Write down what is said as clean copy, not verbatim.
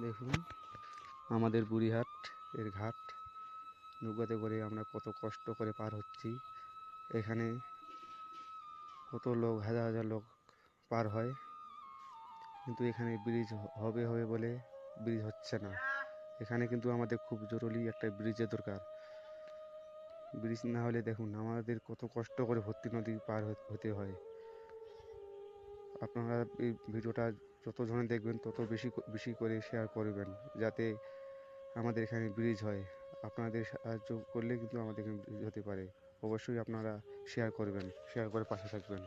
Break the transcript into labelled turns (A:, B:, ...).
A: দেখুন আমাদের বুড়িহাট এর ঘাট, নৌকাতে করে আমরা কত কষ্ট করে পার হচ্ছি। এখানে কত লোক, হাজার হাজার লোক পার হয়, কিন্তু এখানে ব্রিজ হবে হবে বলে ব্রিজ হচ্ছে না। এখানে কিন্তু আমাদের খুব জরুরি একটা ব্রিজের দরকার। ব্রিজ না হলে দেখুন আমাদের কত কষ্ট করে ভর্তি নদী পার হতে হয়। আপনারা এই ভিডিওটা যত জনে দেখবেন তত বেশি বেশি করে শেয়ার করবেন, যাতে আমাদের এখানে ব্রিজ হয়। আপনাদের সাহায্য করলে কিন্তু আমাদের এখানে ব্রিজ হতে পারে। অবশ্যই আপনারা শেয়ার করবেন, শেয়ার করে পাশে থাকবেন।